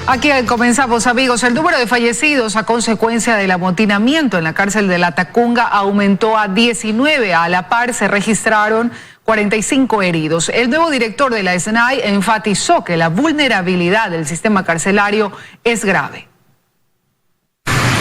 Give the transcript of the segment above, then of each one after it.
Aquí comenzamos, amigos. El número de fallecidos a consecuencia del amotinamiento en la cárcel de Latacunga aumentó a 19. A la par se registraron 45 heridos. El nuevo director de la SNAI enfatizó que la vulnerabilidad del sistema carcelario es grave.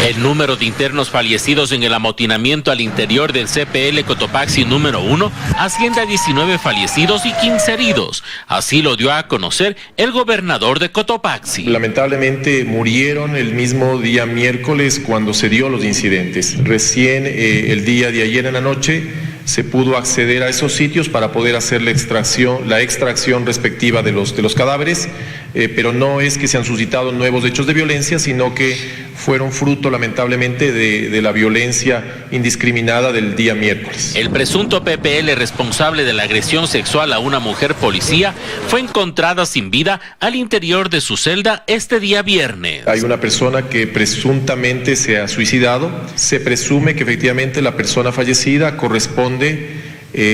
El número de internos fallecidos en el amotinamiento al interior del CPL Cotopaxi número 1 asciende a 19 fallecidos y 15 heridos. Así lo dio a conocer el gobernador de Cotopaxi. Lamentablemente murieron el mismo día miércoles cuando se dio los incidentes. Recién el día de ayer en la noche se pudo acceder a esos sitios para poder hacer la extracción respectiva de los cadáveres, pero no es que se han suscitado nuevos hechos de violencia, sino que fueron fruto lamentablemente de la violencia indiscriminada del día miércoles. El presunto PPL responsable de la agresión sexual a una mujer policía fue encontrada sin vida al interior de su celda este día viernes. Hay una persona que presuntamente se ha suicidado. Se presume que efectivamente la persona fallecida corresponde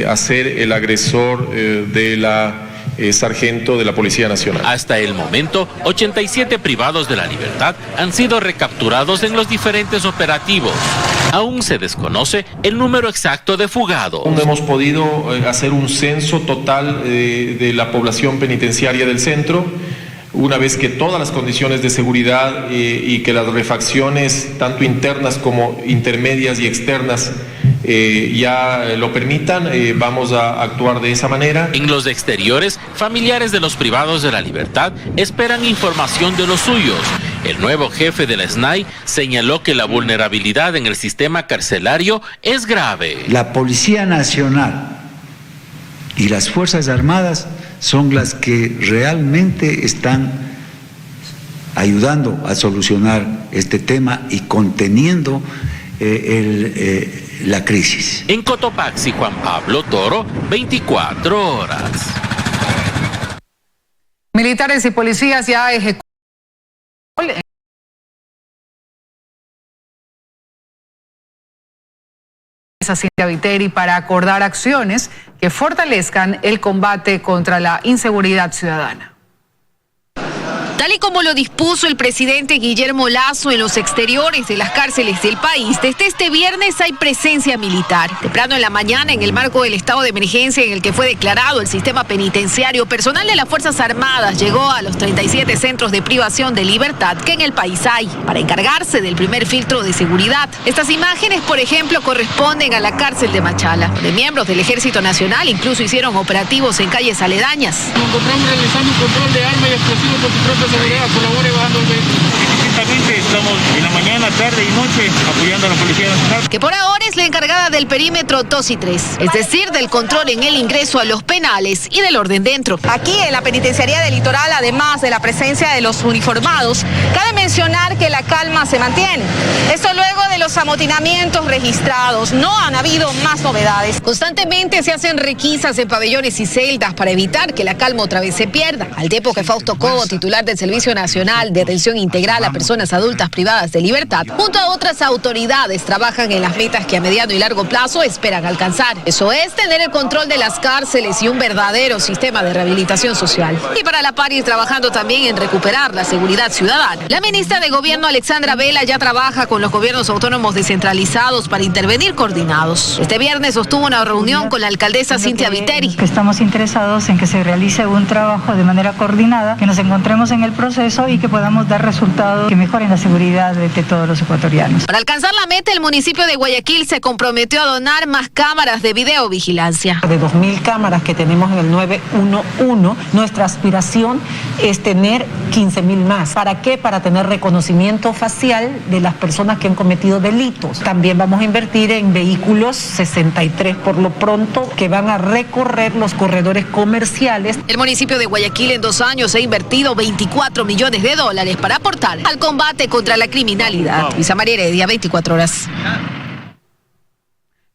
a ser el agresor de la sargento de la Policía Nacional. Hasta el momento, 87 privados de la libertad han sido recapturados en los diferentes operativos. Aún se desconoce el número exacto de fugados. No hemos podido hacer un censo total de la población penitenciaria del centro. Una vez que todas las condiciones de seguridad y que las refacciones, tanto internas como intermedias y externas, ya lo permitan, vamos a actuar de esa manera. En los exteriores, familiares de los privados de la libertad esperan información de los suyos. El nuevo jefe de la SNAI señaló que la vulnerabilidad en el sistema carcelario es grave. La Policía Nacional y las Fuerzas Armadas son las que realmente están ayudando a solucionar este tema y conteniendo la crisis. En Cotopaxi, Juan Pablo Toro, 24 horas. Militares y policías ya ejecutan a Cintia Viteri para acordar acciones que fortalezcan el combate contra la inseguridad ciudadana. Tal y como lo dispuso el presidente Guillermo Lasso en los exteriores de las cárceles del país, desde este viernes hay presencia militar. Temprano en la mañana, en el marco del estado de emergencia en el que fue declarado el sistema penitenciario, personal de las Fuerzas Armadas llegó a los 37 centros de privación de libertad que en el país hay, para encargarse del primer filtro de seguridad. Estas imágenes, por ejemplo, corresponden a la cárcel de Machala, donde miembros del Ejército Nacional incluso hicieron operativos en calles aledañas. Nos encontramos realizando un control de armas y explosivos por su propia seguridad, colabore bajando el vehículo. Estamos en la mañana, tarde y noche apoyando a la Policía Nacional. Que por ahora es la encargada del perímetro 2 y 3, es decir, del control en el ingreso a los penales y del orden dentro. Aquí en la penitenciaría del Litoral, además de la presencia de los uniformados, cabe mencionar que la calma se mantiene. Esto luego de los amotinamientos registrados. No han habido más novedades. Constantemente se hacen requisas en pabellones y celdas para evitar que la calma otra vez se pierda. Al tiempo que Fausto Cobo, titular del Servicio Nacional de Atención Integral a Personas Adultas Privadas de Libertad, junto a otras autoridades, trabajan en las metas que a mediano y largo plazo esperan alcanzar. Eso es tener el control de las cárceles y un verdadero sistema de rehabilitación social. Y para la par ir trabajando también en recuperar la seguridad ciudadana. La ministra de Gobierno, Alexandra Vela, ya trabaja con los gobiernos autónomos descentralizados para intervenir coordinados. Este viernes sostuvo una reunión con la alcaldesa Cintia Viteri. Estamos interesados en que se realice un trabajo de manera coordinada, que nos encontremos en el proceso y que podamos dar resultados que mejoren la seguridad de todos los ecuatorianos. Para alcanzar la meta, el municipio de Guayaquil se comprometió a donar más cámaras de videovigilancia. De 2.000 cámaras que tenemos en el 911, nuestra aspiración es tener 15.000 más. ¿Para qué? Para tener reconocimiento facial de las personas que han cometido delitos. También vamos a invertir en vehículos 63 por lo pronto, que van a recorrer los corredores comerciales. El municipio de Guayaquil en 2 años ha invertido $24 millones para aportar al combate contra la criminalidad. Luisa María Heredia, 24 horas.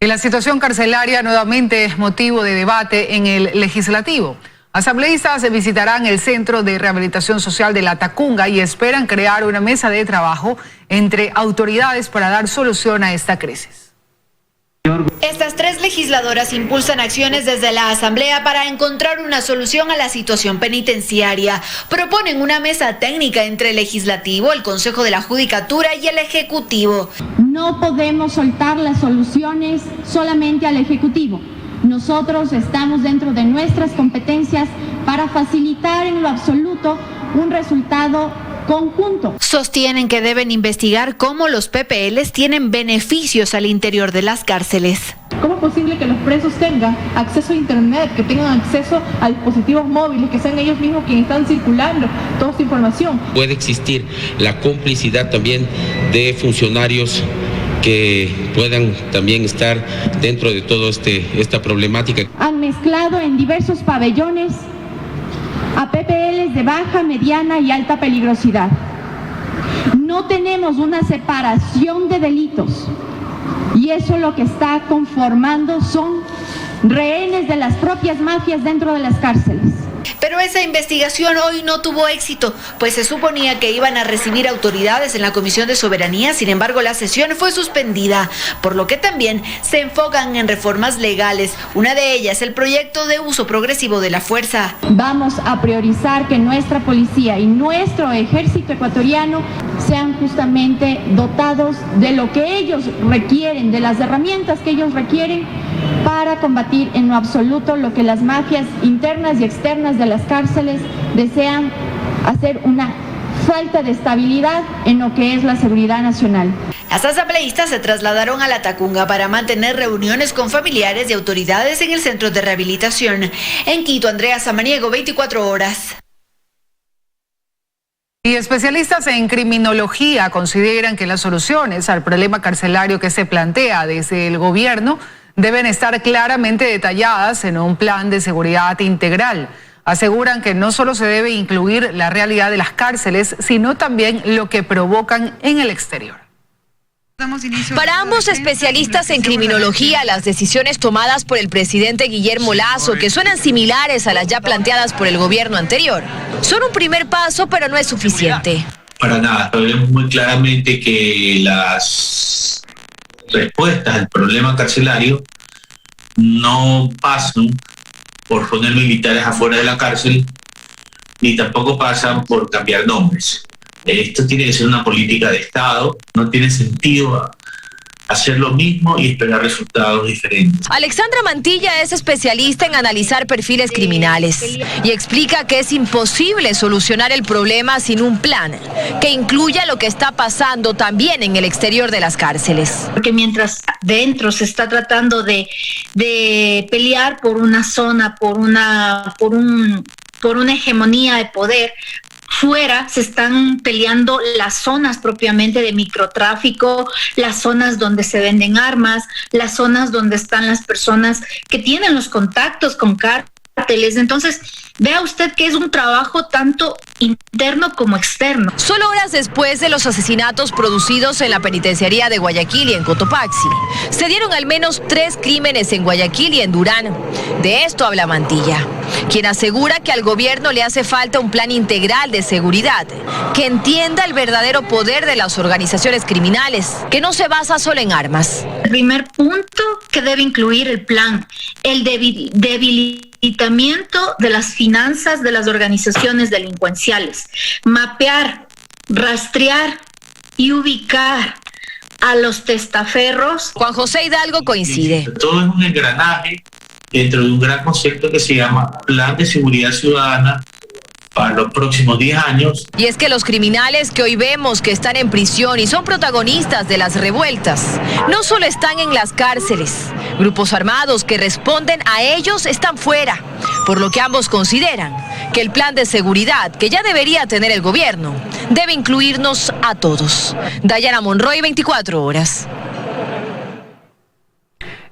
Y la situación carcelaria nuevamente es motivo de debate en el legislativo. Asambleístas visitarán el Centro de Rehabilitación Social de Latacunga y esperan crear una mesa de trabajo entre autoridades para dar solución a esta crisis. Estas 3 legisladoras impulsan acciones desde la Asamblea para encontrar una solución a la situación penitenciaria. Proponen una mesa técnica entre el Legislativo, el Consejo de la Judicatura y el Ejecutivo. No podemos soltar las soluciones solamente al Ejecutivo. Nosotros estamos dentro de nuestras competencias para facilitar en lo absoluto un resultado conjunto. Sostienen que deben investigar cómo los PPLs tienen beneficios al interior de las cárceles. ¿Cómo es posible que los presos tengan acceso a internet, que tengan acceso a dispositivos móviles, que sean ellos mismos quienes están circulando toda esta información? Puede existir la complicidad también de funcionarios que puedan también estar dentro de toda esta problemática. Han mezclado en diversos pabellones a PPLs de baja, mediana y alta peligrosidad. No tenemos una separación de delitos y eso lo que está conformando son rehenes de las propias mafias dentro de las cárceles. Pero esa investigación hoy no tuvo éxito, pues se suponía que iban a recibir autoridades en la Comisión de Soberanía. Sin embargo, la sesión fue suspendida, por lo que también se enfocan en reformas legales. Una de ellas, el proyecto de uso progresivo de la fuerza. Vamos a priorizar que nuestra policía y nuestro ejército ecuatoriano sean justamente dotados de lo que ellos requieren, de las herramientas que ellos requieren para combatir en lo absoluto lo que las mafias internas y externas de las cárceles desean hacer una falta de estabilidad en lo que es la seguridad nacional. Las asambleístas se trasladaron a La Tacunga para mantener reuniones con familiares y autoridades en el centro de rehabilitación. En Quito, Andrea Samaniego, 24 horas. Y especialistas en criminología consideran que las soluciones al problema carcelario que se plantea desde el gobierno deben estar claramente detalladas en un plan de seguridad integral. Aseguran que no solo se debe incluir la realidad de las cárceles, sino también lo que provocan en el exterior. Para ambos especialistas en criminología, las decisiones tomadas por el presidente Guillermo Lasso, que suenan similares a las ya planteadas por el gobierno anterior, son un primer paso, pero no es suficiente. Para nada, sabemos muy claramente que las respuestas al problema carcelario no pasan por poner militares afuera de la cárcel, ni tampoco pasan por cambiar nombres. Esto tiene que ser una política de Estado, no tiene sentido hacer lo mismo y esperar resultados diferentes. Alexandra Mantilla es especialista en analizar perfiles criminales y explica que es imposible solucionar el problema sin un plan que incluya lo que está pasando también en el exterior de las cárceles. Porque mientras dentro se está tratando de pelear por una zona, por una hegemonía de poder, fuera se están peleando las zonas propiamente de microtráfico, las zonas donde se venden armas, las zonas donde están las personas que tienen los contactos con cárteles. Entonces, vea usted que es un trabajo tanto interno como externo. Solo horas después de los asesinatos producidos en la penitenciaría de Guayaquil y en Cotopaxi, se dieron al menos 3 crímenes en Guayaquil y en Durán. De esto habla Mantilla, quien asegura que al gobierno le hace falta un plan integral de seguridad que entienda el verdadero poder de las organizaciones criminales, que no se basa solo en armas. El primer punto que debe incluir el plan, el debilitamiento de las finanzas de las organizaciones delincuenciales, mapear, rastrear y ubicar a los testaferros. Juan José Hidalgo coincide. Todo es un engranaje dentro de un gran concepto que se llama Plan de Seguridad Ciudadana para los próximos 10 años. Y es que los criminales que hoy vemos que están en prisión y son protagonistas de las revueltas, no solo están en las cárceles. Grupos armados que responden a ellos están fuera, por lo que ambos consideran que el plan de seguridad que ya debería tener el gobierno debe incluirnos a todos. Dayana Monroy, 24 horas.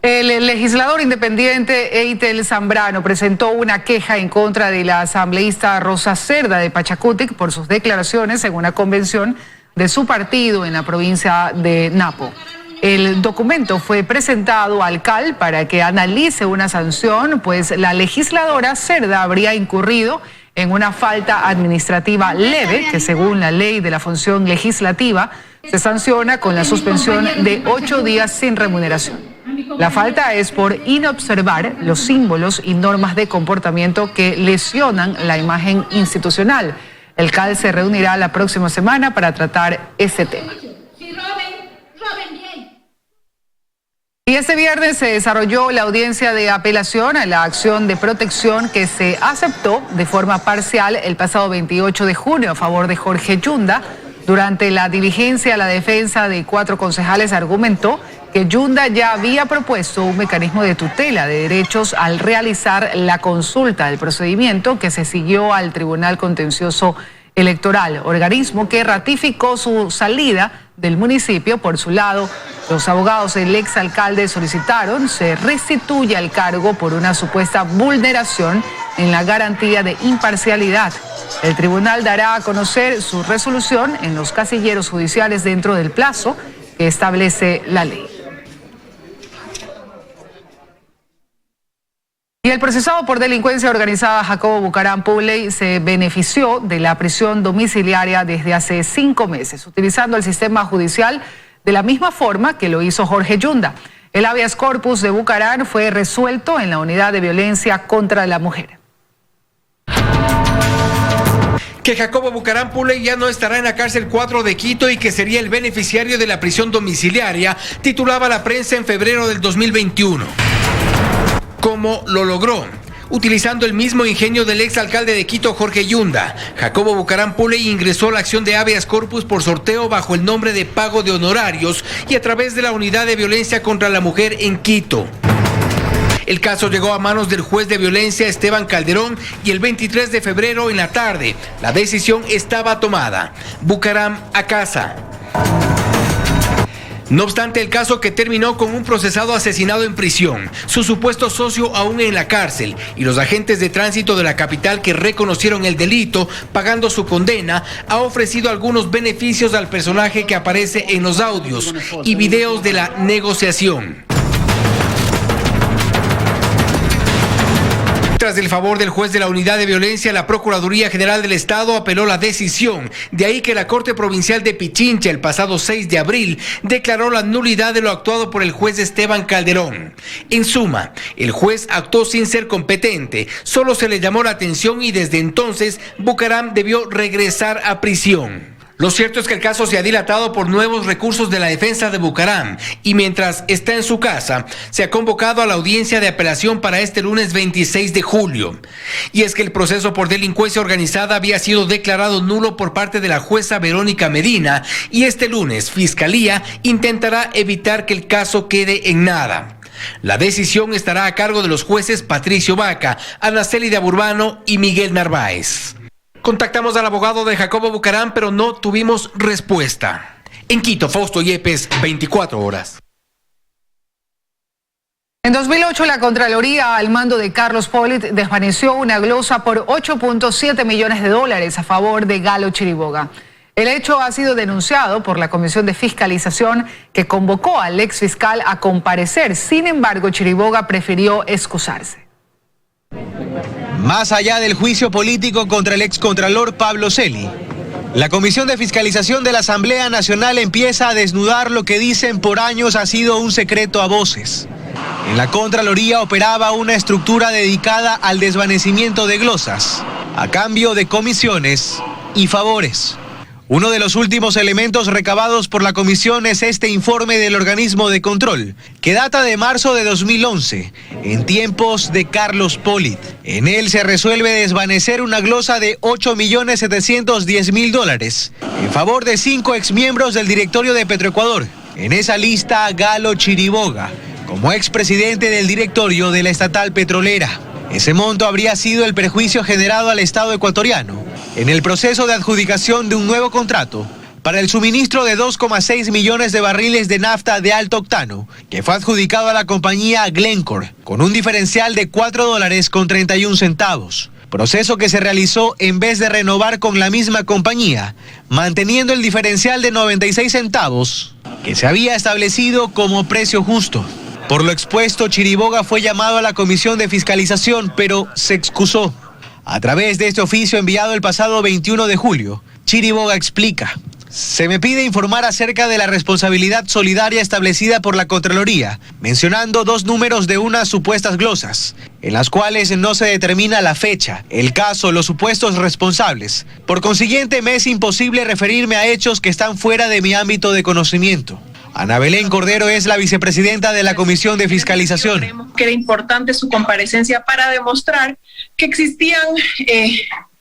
El legislador independiente Eitel Zambrano presentó una queja en contra de la asambleísta Rosa Cerda de Pachacútec por sus declaraciones en una convención de su partido en la provincia de Napo. El documento fue presentado al CAL para que analice una sanción, pues la legisladora Cerda habría incurrido en una falta administrativa leve que, según la ley de la función legislativa, se sanciona con la suspensión de 8 días sin remuneración. La falta es por inobservar los símbolos y normas de comportamiento que lesionan la imagen institucional. El CAL se reunirá la próxima semana para tratar este tema. Y este viernes se desarrolló la audiencia de apelación a la acción de protección que se aceptó de forma parcial el pasado 28 de junio a favor de Jorge Yunda. Durante la diligencia, la defensa de 4 concejales argumentó que Yunda ya había propuesto un mecanismo de tutela de derechos al realizar la consulta del procedimiento que se siguió al Tribunal Contencioso Electoral, organismo que ratificó su salida del municipio. Por su lado, los abogados del exalcalde solicitaron se restituya el cargo por una supuesta vulneración en la garantía de imparcialidad. El tribunal dará a conocer su resolución en los casilleros judiciales dentro del plazo que establece la ley. Y el procesado por delincuencia organizada Jacobo Bucaram Puley se benefició de la prisión domiciliaria desde hace 5 meses, utilizando el sistema judicial de la misma forma que lo hizo Jorge Yunda. El habeas corpus de Bucaram fue resuelto en la unidad de violencia contra la mujer. Que Jacobo Bucaram Puley ya no estará en la cárcel 4 de Quito y que sería el beneficiario de la prisión domiciliaria, titulaba la prensa en febrero del 2021. ¿Cómo lo logró? Utilizando el mismo ingenio del exalcalde de Quito, Jorge Yunda, Jacobo Bucaram Puley ingresó a la acción de habeas corpus por sorteo bajo el nombre de pago de honorarios y a través de la unidad de violencia contra la mujer en Quito. El caso llegó a manos del juez de violencia Esteban Calderón y el 23 de febrero en la tarde la decisión estaba tomada. Bucaram a casa. No obstante, el caso que terminó con un procesado asesinado en prisión, su supuesto socio aún en la cárcel y los agentes de tránsito de la capital que reconocieron el delito pagando su condena, ha ofrecido algunos beneficios al personaje que aparece en los audios y videos de la negociación. Tras el favor del juez de la unidad de violencia, la Procuraduría General del Estado apeló la decisión. De ahí que la Corte Provincial de Pichincha el pasado 6 de abril declaró la nulidad de lo actuado por el juez Esteban Calderón. En suma, el juez actuó sin ser competente, solo se le llamó la atención y desde entonces Bucaram debió regresar a prisión. Lo cierto es que el caso se ha dilatado por nuevos recursos de la defensa de Bucaram y mientras está en su casa, se ha convocado a la audiencia de apelación para este lunes 26 de julio. Y es que el proceso por delincuencia organizada había sido declarado nulo por parte de la jueza Verónica Medina y este lunes Fiscalía intentará evitar que el caso quede en nada. La decisión estará a cargo de los jueces Patricio Vaca, Ana Célida Burbano y Miguel Narváez. Contactamos al abogado de Jacobo Bucaram, pero no tuvimos respuesta. En Quito, Fausto Yepes, 24 horas. En 2008, la Contraloría, al mando de Carlos Polit, desvaneció una glosa por $8.7 millones a favor de Galo Chiriboga. El hecho ha sido denunciado por la Comisión de Fiscalización, que convocó al exfiscal a comparecer. Sin embargo, Chiriboga prefirió excusarse. Más allá del juicio político contra el excontralor Pablo Celi, la Comisión de Fiscalización de la Asamblea Nacional empieza a desnudar lo que dicen por años ha sido un secreto a voces. En la Contraloría operaba una estructura dedicada al desvanecimiento de glosas, a cambio de comisiones y favores. Uno de los últimos elementos recabados por la comisión es este informe del organismo de control, que data de marzo de 2011, en tiempos de Carlos Polit. En él se resuelve desvanecer una glosa de $8.710.000 en favor de 5 exmiembros del directorio de Petroecuador. En esa lista, Galo Chiriboga, como expresidente del directorio de la estatal petrolera. Ese monto habría sido el perjuicio generado al Estado ecuatoriano en el proceso de adjudicación de un nuevo contrato para el suministro de 2,6 millones de barriles de nafta de alto octano, que fue adjudicado a la compañía Glencore, con un diferencial de $4.31. Proceso que se realizó en vez de renovar con la misma compañía, manteniendo el diferencial de 96 centavos, que se había establecido como precio justo. Por lo expuesto, Chiriboga fue llamado a la Comisión de Fiscalización, pero se excusó. A través de este oficio enviado el pasado 21 de julio, Chiriboga explica: Se me pide informar acerca de la responsabilidad solidaria establecida por la Contraloría, mencionando 2 números de unas supuestas glosas, en las cuales no se determina la fecha, el caso, los supuestos responsables. Por consiguiente, me es imposible referirme a hechos que están fuera de mi ámbito de conocimiento. Ana Belén Cordero es la vicepresidenta de la Comisión de Fiscalización. Creemos que era importante su comparecencia para demostrar que existían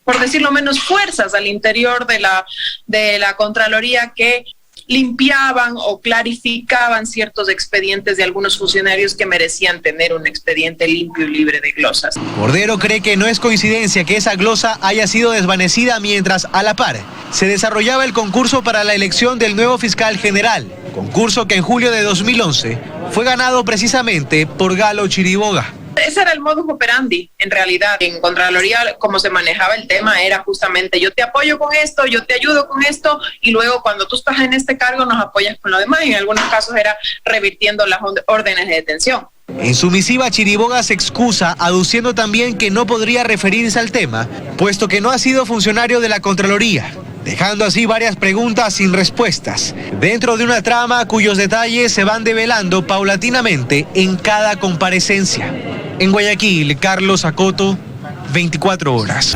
por decirlo menos, fuerzas al interior de la Contraloría que limpiaban o clarificaban ciertos expedientes de algunos funcionarios que merecían tener un expediente limpio y libre de glosas. Cordero cree que no es coincidencia que esa glosa haya sido desvanecida mientras, a la par, se desarrollaba el concurso para la elección del nuevo fiscal general, concurso que en julio de 2011 fue ganado precisamente por Galo Chiriboga. Ese era el modus operandi, en realidad. En Contraloría, como se manejaba el tema, era justamente yo te apoyo con esto, yo te ayudo con esto, y luego cuando tú estás en este cargo nos apoyas con lo demás. Y en algunos casos era revirtiendo las órdenes de detención. En su misiva, Chiriboga se excusa, aduciendo también que no podría referirse al tema, puesto que no ha sido funcionario de la Contraloría, dejando así varias preguntas sin respuestas, dentro de una trama cuyos detalles se van develando paulatinamente en cada comparecencia. En Guayaquil, Carlos Acoto, 24 horas.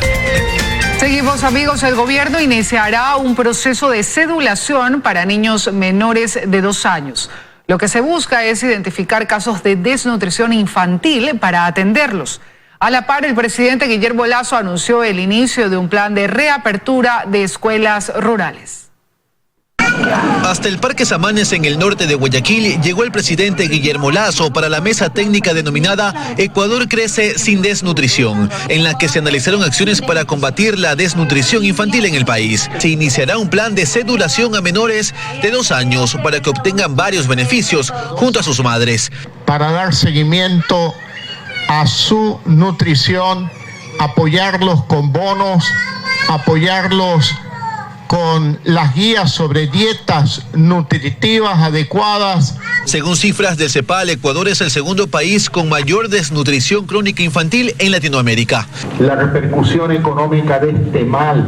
Seguimos, amigos. El gobierno iniciará un proceso de cedulación para niños menores de 2 años. Lo que se busca es identificar casos de desnutrición infantil para atenderlos. A la par, el presidente Guillermo Lasso anunció el inicio de un plan de reapertura de escuelas rurales. Hasta el Parque Samanes en el norte de Guayaquil llegó el presidente Guillermo Lasso para la mesa técnica denominada Ecuador crece sin desnutrición, en la que se analizaron acciones para combatir la desnutrición infantil en el país. Se iniciará un plan de cedulación a menores de 2 años para que obtengan varios beneficios junto a sus madres. Para dar seguimiento a su nutrición, apoyarlos con bonos, apoyarlos con las guías sobre dietas nutritivas adecuadas. Según cifras del CEPAL, Ecuador es el segundo país con mayor desnutrición crónica infantil en Latinoamérica. La repercusión económica de este mal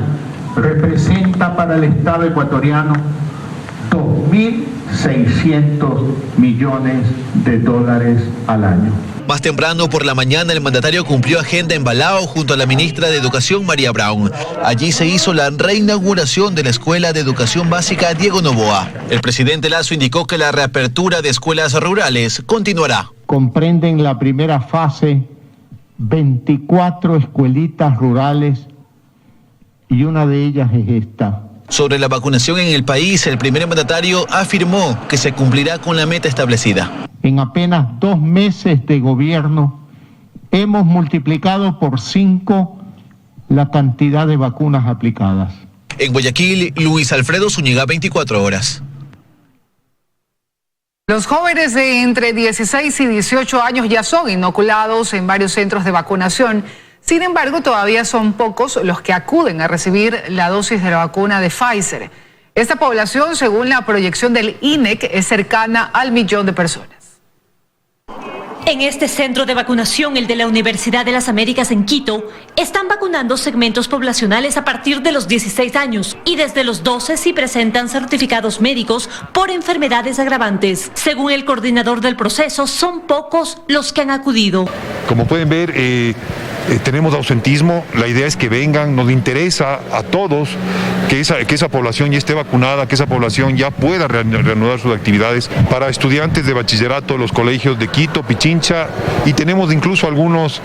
representa para el Estado ecuatoriano 2.600 millones de dólares al año. Más temprano por la mañana, el mandatario cumplió agenda en Balao junto a la ministra de Educación, María Brown. Allí se hizo la reinauguración de la Escuela de Educación Básica Diego Noboa. El presidente Lasso indicó que la reapertura de escuelas rurales continuará. Comprenden la primera fase 24 escuelitas rurales y una de ellas es esta. Sobre la vacunación en el país, el primer mandatario afirmó que se cumplirá con la meta establecida. En apenas 2 meses de gobierno hemos multiplicado por 5 la cantidad de vacunas aplicadas. En Guayaquil, Luis Alfredo Zúñiga, 24 horas. Los jóvenes de entre 16 y 18 años ya son inoculados en varios centros de vacunación. Sin embargo, todavía son pocos los que acuden a recibir la dosis de la vacuna de Pfizer. Esta población, según la proyección del INEC, es cercana al 1.000.000 de personas. En este centro de vacunación, el de la Universidad de las Américas en Quito, están vacunando segmentos poblacionales a partir de los 16 años y desde los 12 si presentan certificados médicos por enfermedades agravantes. Según el coordinador del proceso, son pocos los que han acudido. Como pueden ver, tenemos ausentismo. La idea es que vengan. Nos interesa a todos que esa población ya esté vacunada, que esa población ya pueda reanudar sus actividades. Para estudiantes de bachillerato, los colegios de Quito, Pichincha, y tenemos incluso algunos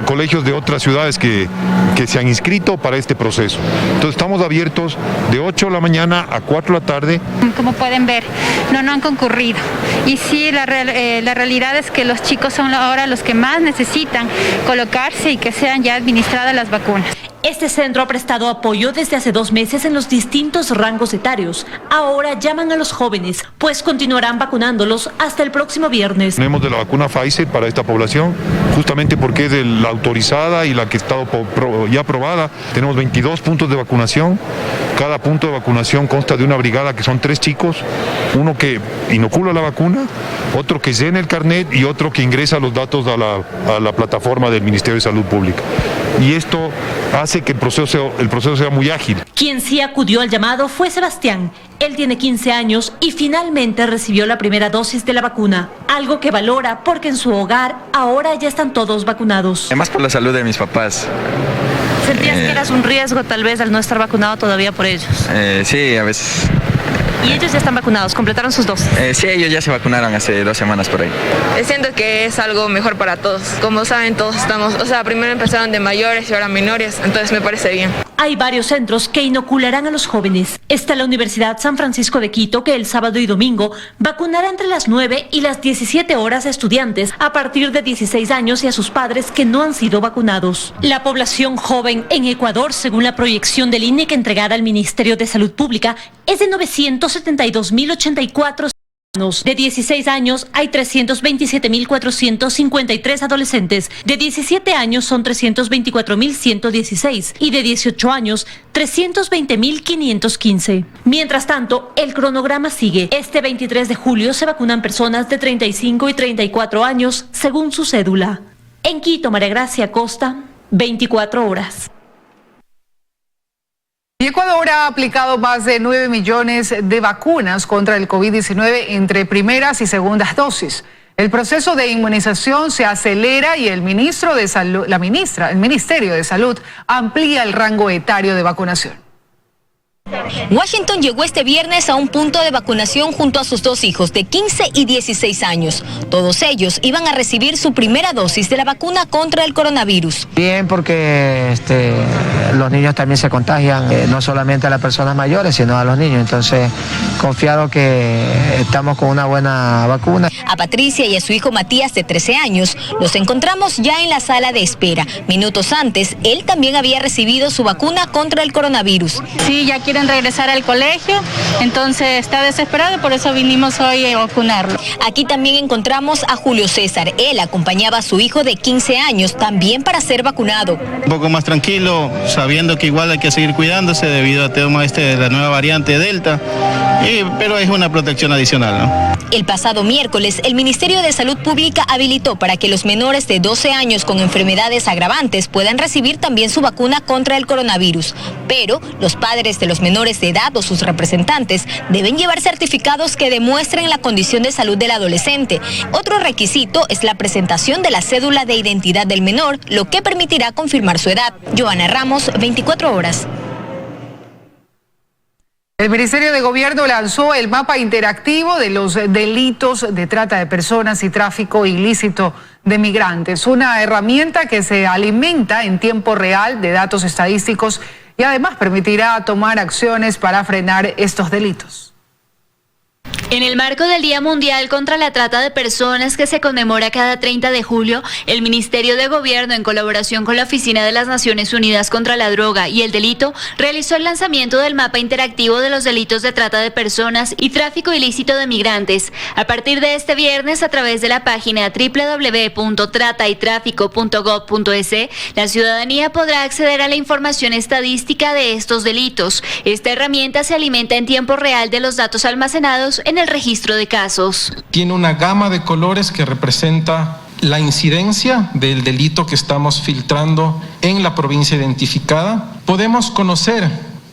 colegios de otras ciudades que se han inscrito para este proceso. Entonces estamos abiertos de 8 de la mañana a 4 de la tarde. Como pueden ver, no han concurrido. Y sí, la realidad es que los chicos son ahora los que más necesitan colocarse y que sean ya administradas las vacunas. Este centro ha prestado apoyo desde hace 2 meses en los distintos rangos etarios. Ahora llaman a los jóvenes, pues continuarán vacunándolos hasta el próximo viernes. Tenemos de la vacuna Pfizer para esta población, justamente porque es de la autorizada y la que ha estado ya aprobada. Tenemos 22 puntos de vacunación Cada punto de vacunación consta de una brigada que son 3 chicos, uno que inocula la vacuna, otro que llena el carnet y otro que ingresa los datos a la plataforma del Ministerio de Salud Pública. Y esto hace que el proceso sea muy ágil. Quien sí acudió al llamado fue Sebastián. Él tiene 15 años y finalmente recibió la primera dosis de la vacuna, algo que valora porque en su hogar ahora ya están todos vacunados. Además por la salud de mis papás. ¿Sentías que eras un riesgo tal vez al no estar vacunado todavía por ellos? Sí, a veces. ¿Y ellos ya están vacunados? ¿Completaron sus dosis? Sí, ellos ya se vacunaron hace 2 semanas por ahí. Siento que es algo mejor para todos. Como saben, todos estamos, primero empezaron de mayores y ahora menores, entonces me parece bien. Hay varios centros que inocularán a los jóvenes. Está la Universidad San Francisco de Quito, que el sábado y domingo vacunará entre las 9 y las 17 horas a estudiantes a partir de 16 años y a sus padres que no han sido vacunados. La población joven en Ecuador, según la proyección del INEC entregada al Ministerio de Salud Pública, es de 972.084. De 16 años hay 327.453 adolescentes, de 17 años son 324.116 y de 18 años 320.515. Mientras tanto, el cronograma sigue. Este 23 de julio se vacunan personas de 35 y 34 años según su cédula. En Quito, María Gracia Costa, 24 horas. Y Ecuador ha aplicado más de 9 millones de vacunas contra el COVID-19 entre primeras y segundas dosis. El proceso de inmunización se acelera y el Ministerio de Salud amplía el rango etario de vacunación. Washington llegó este viernes a un punto de vacunación junto a sus 2 hijos de 15 y 16 años. Todos ellos iban a recibir su primera dosis de la vacuna contra el coronavirus. Bien, porque los niños también se contagian, no solamente a las personas mayores, sino a los niños. Entonces, confiado que estamos con una buena vacuna. A Patricia y a su hijo Matías, de 13 años, los encontramos ya en la sala de espera. Minutos antes, él también había recibido su vacuna contra el coronavirus. Sí, ya quieren regresar al colegio, entonces está desesperado, por eso vinimos hoy a vacunarlo. Aquí también encontramos a Julio César. Él acompañaba a su hijo de 15 años también para ser vacunado. Un poco más tranquilo, sabiendo que igual hay que seguir cuidándose debido a tema de la nueva variante Delta, pero es una protección adicional, ¿no? El pasado miércoles, el Ministerio de Salud Pública habilitó para que los menores de 12 años con enfermedades agravantes puedan recibir también su vacuna contra el coronavirus. Pero los padres de los menores de edad o sus representantes deben llevar certificados que demuestren la condición de salud del adolescente. Otro requisito es la presentación de la cédula de identidad del menor, lo que permitirá confirmar su edad. Joana Ramos, 24 horas. El Ministerio de Gobierno lanzó el mapa interactivo de los delitos de trata de personas y tráfico ilícito de migrantes, una herramienta que se alimenta en tiempo real de datos estadísticos y además permitirá tomar acciones para frenar estos delitos. En el marco del Día Mundial contra la Trata de Personas, que se conmemora cada 30 de julio, el Ministerio de Gobierno, en colaboración con la Oficina de las Naciones Unidas contra la Droga y el Delito, realizó el lanzamiento del mapa interactivo de los delitos de trata de personas y tráfico ilícito de migrantes. A partir de este viernes, a través de la página www.trataytrafico.gov.es, la ciudadanía podrá acceder a la información estadística de estos delitos. Esta herramienta se alimenta en tiempo real de los datos almacenados en el registro de casos. Tiene una gama de colores que representa la incidencia del delito que estamos filtrando en la provincia identificada. Podemos conocer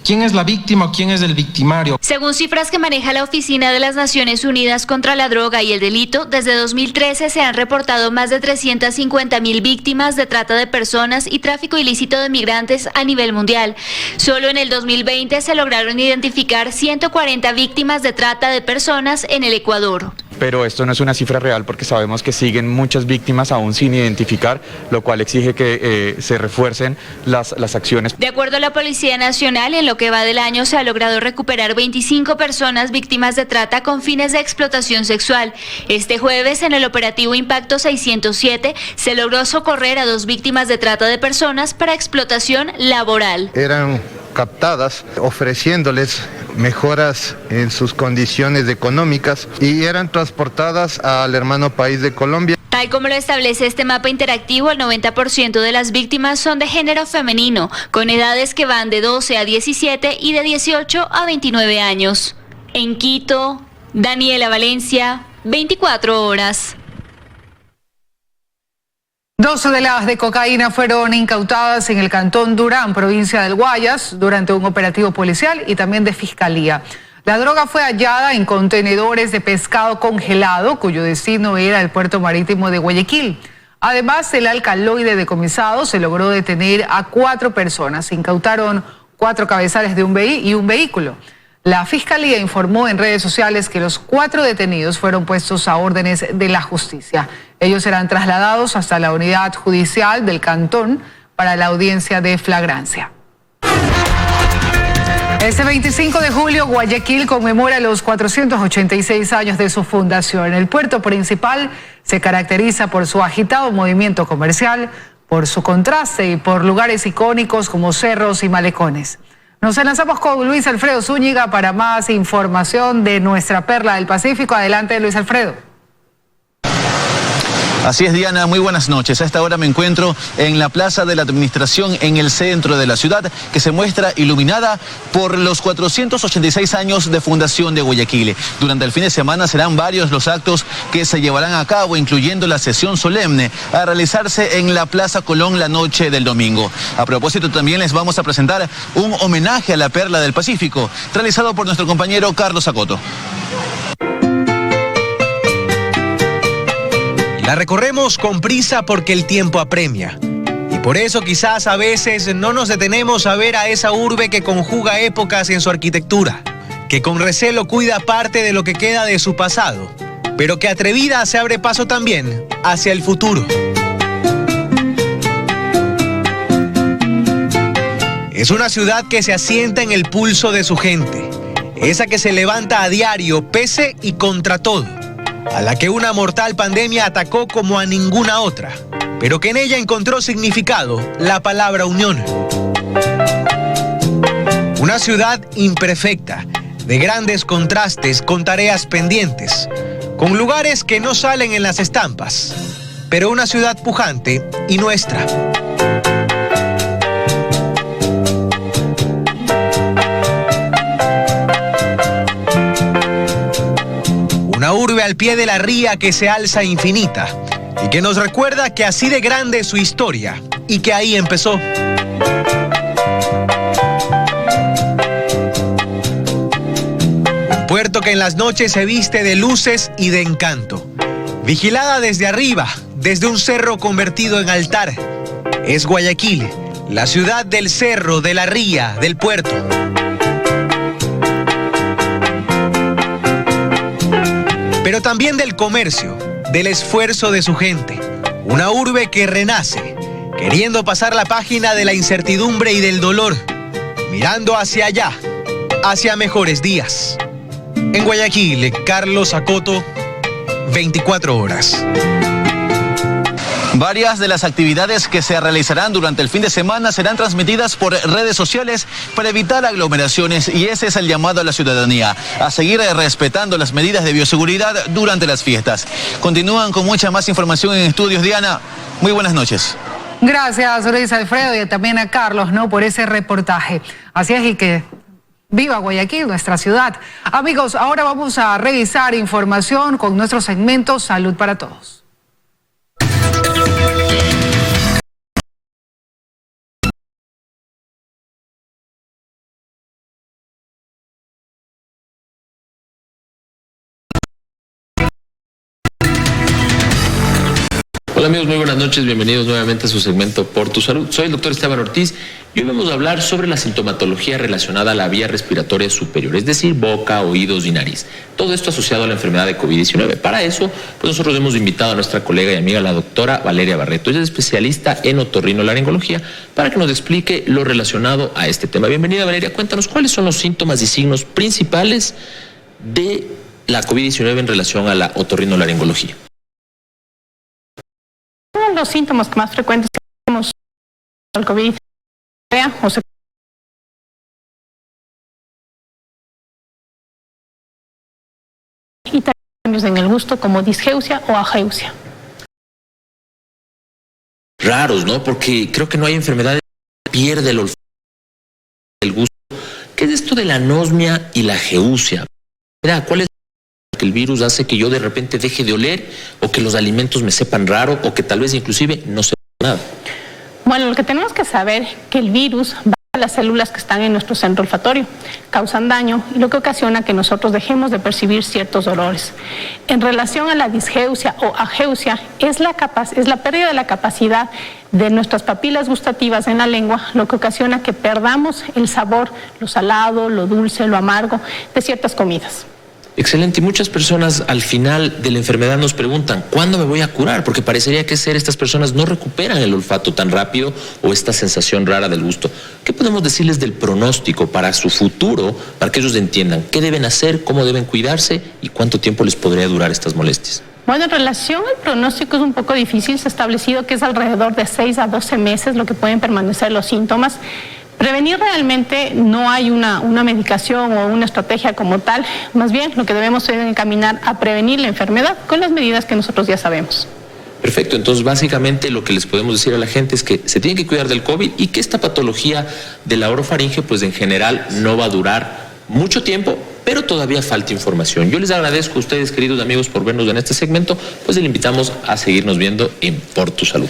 quién es la víctima o quién es el victimario. Según cifras que maneja la Oficina de las Naciones Unidas contra la Droga y el Delito, desde 2013 se han reportado más de 350.000 víctimas de trata de personas y tráfico ilícito de migrantes a nivel mundial. Solo en el 2020 se lograron identificar 140 víctimas de trata de personas en el Ecuador. Pero esto no es una cifra real porque sabemos que siguen muchas víctimas aún sin identificar, lo cual exige que se refuercen las acciones. De acuerdo a la Policía Nacional, en lo que va del año se ha logrado recuperar 25 personas víctimas de trata con fines de explotación sexual. Este jueves, en el operativo Impacto 607, se logró socorrer a 2 víctimas de trata de personas para explotación laboral. Eran captadas ofreciéndoles mejoras en sus condiciones económicas y eran transportadas al hermano país de Colombia. Tal como lo establece este mapa interactivo, el 90% de las víctimas son de género femenino, con edades que van de 12 a 17 y de 18 a 29 años. En Quito, Daniela Valencia, 24 horas. 2 toneladas de cocaína fueron incautadas en el cantón Durán, provincia del Guayas, durante un operativo policial y también de fiscalía. La droga fue hallada en contenedores de pescado congelado, cuyo destino era el puerto marítimo de Guayaquil. Además, el alcaloide decomisado se logró detener a 4 personas. Se incautaron 4 cabezales de un vehículo. La Fiscalía informó en redes sociales que los 4 detenidos fueron puestos a órdenes de la justicia. Ellos serán trasladados hasta la unidad judicial del cantón para la audiencia de flagrancia. Este 25 de julio, Guayaquil conmemora los 486 años de su fundación. El puerto principal se caracteriza por su agitado movimiento comercial, por su contraste y por lugares icónicos como cerros y malecones. Nos enlazamos con Luis Alfredo Zúñiga para más información de nuestra perla del Pacífico. Adelante, Luis Alfredo. Así es, Diana, muy buenas noches. A esta hora me encuentro en la Plaza de la Administración en el centro de la ciudad, que se muestra iluminada por los 486 años de fundación de Guayaquil. Durante el fin de semana serán varios los actos que se llevarán a cabo, incluyendo la sesión solemne a realizarse en la Plaza Colón la noche del domingo. A propósito, también les vamos a presentar un homenaje a la Perla del Pacífico, realizado por nuestro compañero Carlos Acoto. La recorremos con prisa porque el tiempo apremia. Y por eso quizás a veces no nos detenemos a ver a esa urbe que conjuga épocas en su arquitectura, que con recelo cuida parte de lo que queda de su pasado, pero que atrevida se abre paso también hacia el futuro. Es una ciudad que se asienta en el pulso de su gente, esa que se levanta a diario pese y contra todo, a la que una mortal pandemia atacó como a ninguna otra, pero que en ella encontró significado la palabra unión. Una ciudad imperfecta, de grandes contrastes con tareas pendientes, con lugares que no salen en las estampas, pero una ciudad pujante y nuestra. Una urbe al pie de la ría que se alza infinita y que nos recuerda que así de grande es su historia y que ahí empezó. Un puerto que en las noches se viste de luces y de encanto. Vigilada desde arriba, desde un cerro convertido en altar. Es Guayaquil, la ciudad del cerro, de la ría, del puerto. Pero también del comercio, del esfuerzo de su gente. Una urbe que renace, queriendo pasar la página de la incertidumbre y del dolor, mirando hacia allá, hacia mejores días. En Guayaquil, Carlos Acoto, 24 horas. Varias de las actividades que se realizarán durante el fin de semana serán transmitidas por redes sociales para evitar aglomeraciones, y ese es el llamado a la ciudadanía, a seguir respetando las medidas de bioseguridad durante las fiestas. Continúan con mucha más información en estudios. Diana, muy buenas noches. Gracias, Luis Alfredo, y también a Carlos, por ese reportaje. Así es, y que viva Guayaquil, nuestra ciudad. Amigos, ahora vamos a revisar información con nuestro segmento Salud para Todos. Hola amigos, muy buenas noches, bienvenidos nuevamente a su segmento Por tu Salud. Soy el doctor Esteban Ortiz y hoy vamos a hablar sobre la sintomatología relacionada a la vía respiratoria superior, es decir, boca, oídos y nariz. Todo esto asociado a la enfermedad de COVID-19. Para eso, pues nosotros hemos invitado a nuestra colega y amiga, la doctora Valeria Barreto. Ella es especialista en otorrinolaringología, para que nos explique lo relacionado a este tema. Bienvenida, Valeria, cuéntanos cuáles son los síntomas y signos principales de la COVID-19 en relación a la otorrinolaringología. Los síntomas más frecuentes que tenemos al COVID o y también cambios en el gusto como disgeusia o ageusia. raros, ¿no? Porque creo que no hay enfermedades que pierde el olfato, el gusto. ¿Qué es esto de la anosmia y la geusia? ¿Cuál es que el virus hace que yo de repente deje de oler o que los alimentos me sepan raro o que tal vez inclusive no sepan nada? Bueno, lo que tenemos que saber es que el virus va a las células que están en nuestro centro olfatorio, causan daño y lo que ocasiona que nosotros dejemos de percibir ciertos olores. En relación a la disgeusia o ageusia, es la pérdida de la capacidad de nuestras papilas gustativas en la lengua, lo que ocasiona que perdamos el sabor, lo salado, lo dulce, lo amargo de ciertas comidas. Excelente. Y muchas personas al final de la enfermedad nos preguntan, ¿cuándo me voy a curar? Porque parecería que estas personas no recuperan el olfato tan rápido o esta sensación rara del gusto. ¿Qué podemos decirles del pronóstico para su futuro, para que ellos entiendan qué deben hacer, cómo deben cuidarse y cuánto tiempo les podría durar estas molestias? Bueno, en relación al pronóstico es un poco difícil. Se ha establecido que es alrededor de 6 a 12 meses lo que pueden permanecer los síntomas. Prevenir realmente no hay una medicación o una estrategia como tal, más bien lo que debemos es encaminar a prevenir la enfermedad con las medidas que nosotros ya sabemos. Perfecto, entonces básicamente lo que les podemos decir a la gente es que se tienen que cuidar del COVID y que esta patología de la orofaringe pues en general no va a durar mucho tiempo, pero todavía falta información. Yo les agradezco a ustedes, queridos amigos, por vernos en este segmento, pues les invitamos a seguirnos viendo en Por Tu Salud.